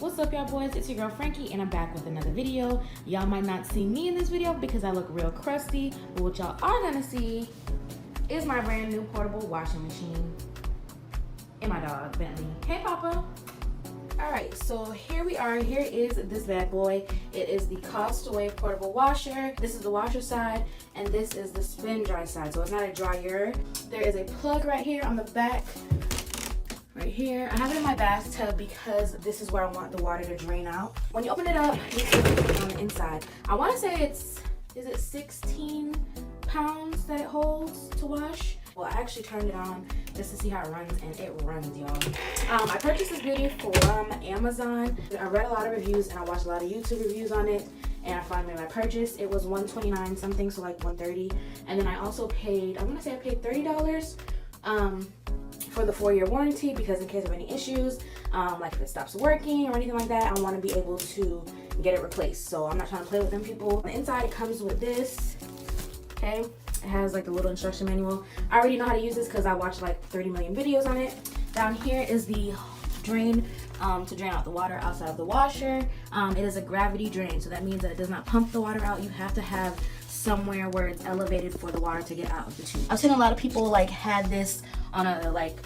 What's up, y'all boys? It's your girl Frankie, and I'm back with another video. Y'all might not see me in this video because I look real crusty, but what y'all are gonna see is my brand new portable washing machine and my dog Bentley. Hey Papa. All right, so here we are. Here is this bad boy. It is the Customizable portable washer. This is the washer side, and this is the spin dry side. So it's not a dryer. There is a plug right here on the back. Right here. I have it in my bathtub because this is where I want the water to drain out. When you open it up, you can put it on the inside. I want to say is it 16 pounds that it holds to wash? Well, I actually turned it on just to see how it runs, and it runs, y'all. I purchased this beauty from Amazon. I read a lot of reviews and I watched a lot of YouTube reviews on it, and I finally made my purchase. It was $129 something, so like $130. And then I also paid, I want to say I paid $30 for the 4-year warranty, because in case of any issues, like if it stops working or anything like that, I want to be able to get it replaced. So I'm not trying to play with them people. On the inside, it comes with this, okay? It has like a little instruction manual. I already know how to use this because I watched like 30 million videos on it. Down here is the drain to drain out the water outside of the washer. It is a gravity drain, so that means that it does not pump the water out. You have to have somewhere where it's elevated for the water to get out of the tube. I've seen a lot of people like had this on a like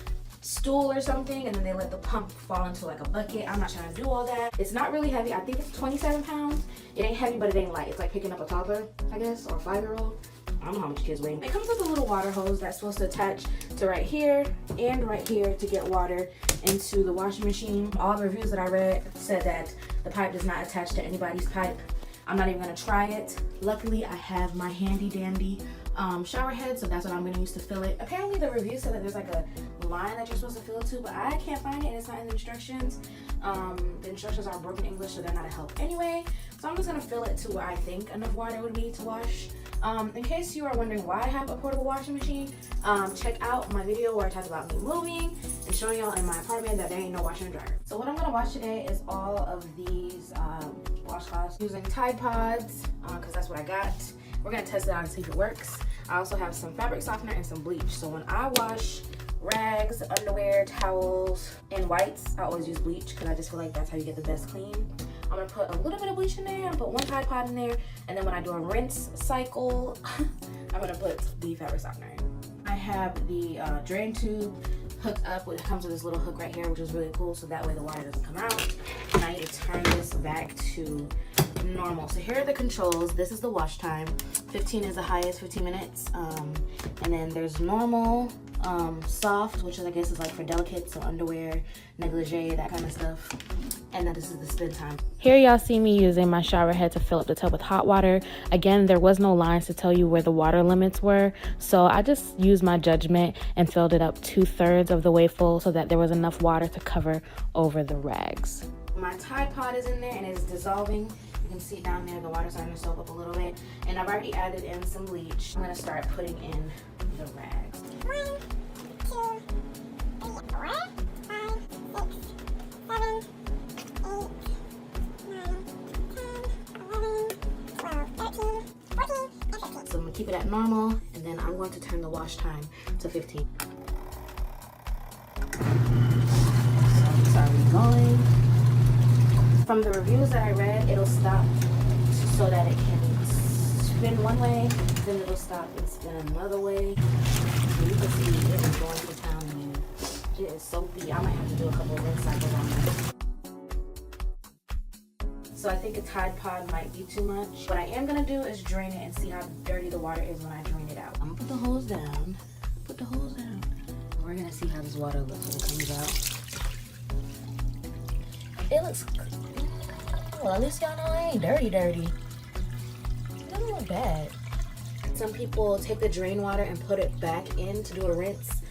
stool or something, and then they let the pump fall into like a bucket. I'm not trying to do all that. It's not really heavy. I think it's 27 pounds. It ain't heavy, but it ain't light. It's like picking up a toddler, I guess, or a 5-year-old. I don't know how much kids weigh. It comes with a little water hose that's supposed to attach to right here and right here to get water into the washing machine. All the reviews that I read said that the pipe does not attach to anybody's pipe. I'm not even gonna try it. Luckily, I have my handy dandy shower head, so that's what I'm gonna use to fill it. Apparently the review said that there's like a line that you're supposed to fill it to, but I can't find it and it's not in the instructions. The instructions are broken English, so they're not a help anyway. So I'm just gonna fill it to where I think enough water would be to wash. In case you are wondering why I have a portable washing machine, check out my video where I talk about me moving and showing y'all in my apartment that there ain't no washer and dryer. So what I'm gonna wash today is all of these washcloths using Tide Pods, because that's what I got. We're gonna test it out and see if it works. I also have some fabric softener and some bleach. So when I wash rags, underwear, towels, and whites, I always use bleach because I just feel like that's how you get the best clean. I'm gonna put a little bit of bleach in there, and put one Tide Pod in there, and then when I do a rinse cycle, I'm gonna put the fabric softener in. I have the drain tube hooked up. It comes with this little hook right here, which is really cool, so that way the water doesn't come out. And I need to turn this back to normal. So here are the controls. This is the wash time. 15 is the highest, 15 minutes. And then there's normal, soft, which I guess is like for delicate, so underwear, negligee, that kind of stuff. And then this is the spin time. Here y'all see me using my shower head to fill up the tub with hot water. Again, there was no lines to tell you where the water limits were, so I just used my judgment and filled it up 2/3 of the way full so that there was enough water to cover over the rags. My Tide Pod is in there and it's dissolving. You can see down there the water's starting to soak up a little bit, and I've already added in some bleach. I'm gonna start putting in the rags. 1, 2, 3, 4, 5, 6, 7, 8, 9, 10, 11, 12, 13, 14, and 15. So I'm gonna keep it at normal, and then I'm going to turn the wash time to 15. So it's already going. From the reviews that I read, it'll stop so that it can spin one way, then it'll stop and spin another way. So you can see it is going to town, and it is soapy. I might have to do a couple of rinse cycles on that. So I think a Tide Pod might be too much. What I am gonna do is drain it and see how dirty the water is when I drain it out. I'm gonna put the hose down. Put the hose down. We're gonna see how this water looks when it comes out. It looks, well, at least y'all know it ain't dirty. It doesn't look bad. Some people take the drain water and put it back in to do a rinse.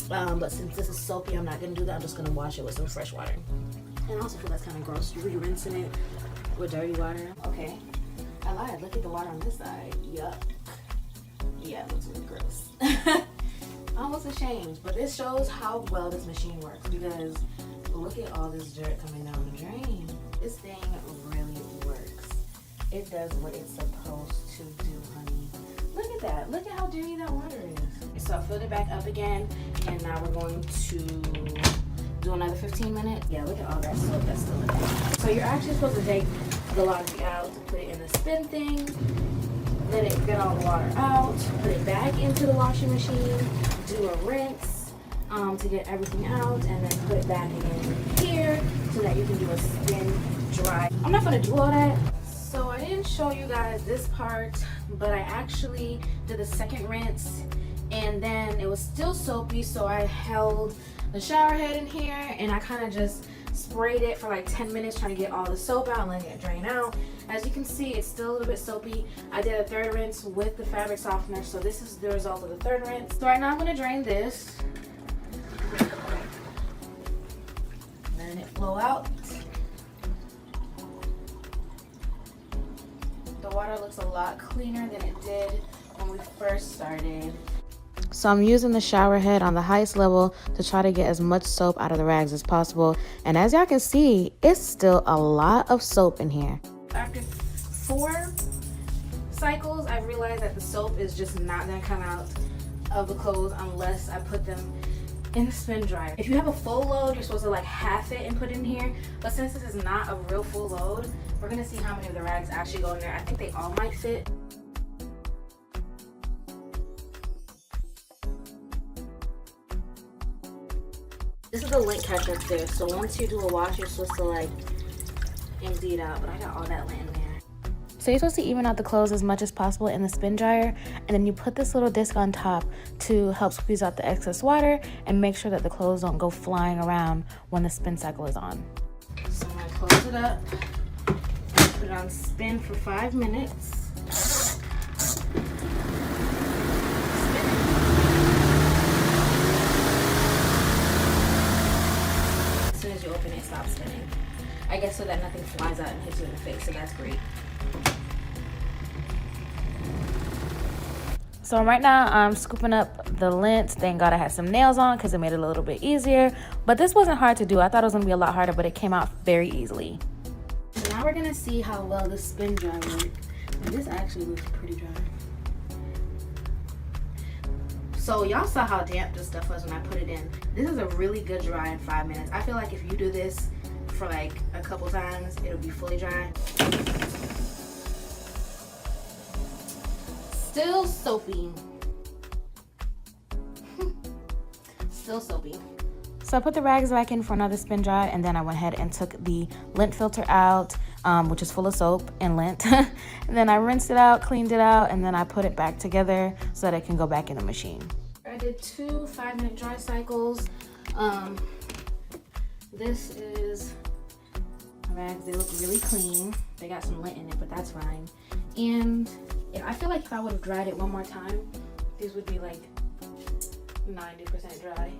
But since this is soapy, I'm not gonna do that. I'm just gonna wash it with some fresh water. And I also feel that's kind of gross. You're rinsing it with dirty water. Okay, I lied. Look at the water on this side. Yuck. Yeah, it looks really gross. I'm almost ashamed, but this shows how well this machine works, because look at all this dirt coming down the drain. This thing really works. It does what it's supposed to do, honey. Look at that. Look at how dirty that water is. So I filled it back up again, and now we're going to do another 15 minutes. Yeah, look at all that soap that's still in there. you're actually supposed to take the laundry out, put it in the spin thing, let it get all the water out, put it back into the washing machine, do a rinse to get everything out, and then put it back in here so that you can do a spin dry. I'm not going to do all that. So I didn't show you guys this part, but I actually did the second rinse, and then it was still soapy, so I held the shower head in here and I kind of just sprayed it for like 10 minutes trying to get all the soap out and letting it drain out. As you can see, it's still a little bit soapy. I did a third rinse with the fabric softener, so this is the result of the third rinse. So right now I'm going to drain this, letting it flow out. The water looks a lot cleaner than it did when we first started. So I'm using the shower head on the highest level to try to get as much soap out of the rags as possible. And as y'all can see, it's still a lot of soap in here. After 4 cycles, I realized that the soap is just not gonna come out of the clothes unless I put them in the spin dryer. If you have a full load, you're supposed to like half it and put it in here. But since this is not a real full load, we're gonna see how many of the rags actually go in there. I think they all might fit. This is the lint catch up there, so once you do a wash, you're supposed to like empty it out, but I got all that lint in there. So you're supposed to even out the clothes as much as possible in the spin dryer, and then you put this little disc on top to help squeeze out the excess water and make sure that the clothes don't go flying around when the spin cycle is on. So I'm gonna close it up, put it on spin for 5 minutes. As you open it, stop spinning. I guess so that nothing flies out and hits you in the face, so that's great. So right now I'm scooping up the lint. Thank God I had some nails on because it made it a little bit easier. But this wasn't hard to do. I thought it was going to be a lot harder, but it came out very easily. So now we're going to see how well the spin dry works. And this actually looks pretty dry. So y'all saw how damp this stuff was when I put it in. This is a really good dry in 5 minutes. I feel like if you do this for like a couple times, it'll be fully dry. Still soapy. Still soapy. So I put the rags back in for another spin dry, and then I went ahead and took the lint filter out, which is full of soap and lint. And then I rinsed it out, cleaned it out, and then I put it back together so that it can go back in the machine. I did 2 5-minute dry cycles. This is rags. They look really clean. They got some lint in it, but that's fine. And yeah, I feel like if I would have dried it one more time, these would be like 90% dry.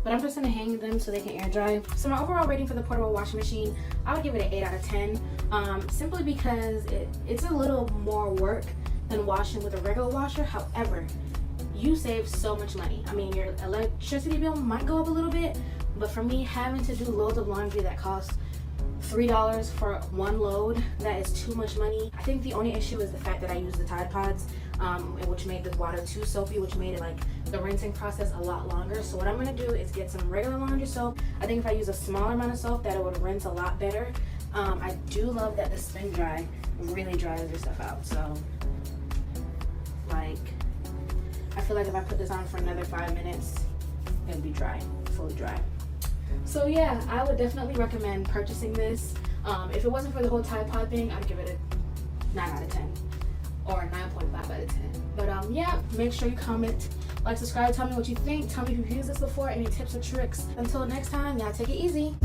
But I'm just gonna hang them so they can air dry. So my overall rating for the portable washing machine, I would give it an 8 out of 10. Simply because it's a little more work than washing with a regular washer. However, you save so much money. I mean, your electricity bill might go up a little bit, but for me, having to do loads of laundry that costs $3 for one load, that is too much money. I think the only issue is the fact that I use the Tide Pods, which made the water too soapy, which made it like the rinsing process a lot longer. So what I'm gonna do is get some regular laundry soap. I think if I use a smaller amount of soap, that it would rinse a lot better. I do love that the spin dry really dries your stuff out. So like, I feel like if I put this on for another 5 minutes, it'll be dry, fully dry. So yeah, I would definitely recommend purchasing this. If it wasn't for the whole Tide Pod thing, I'd give it a 9 out of 10 or 9.5 out of 10. But yeah, make sure you comment, like, subscribe, tell me what you think. Tell me if you've used this before, any tips or tricks. Until next time, y'all take it easy.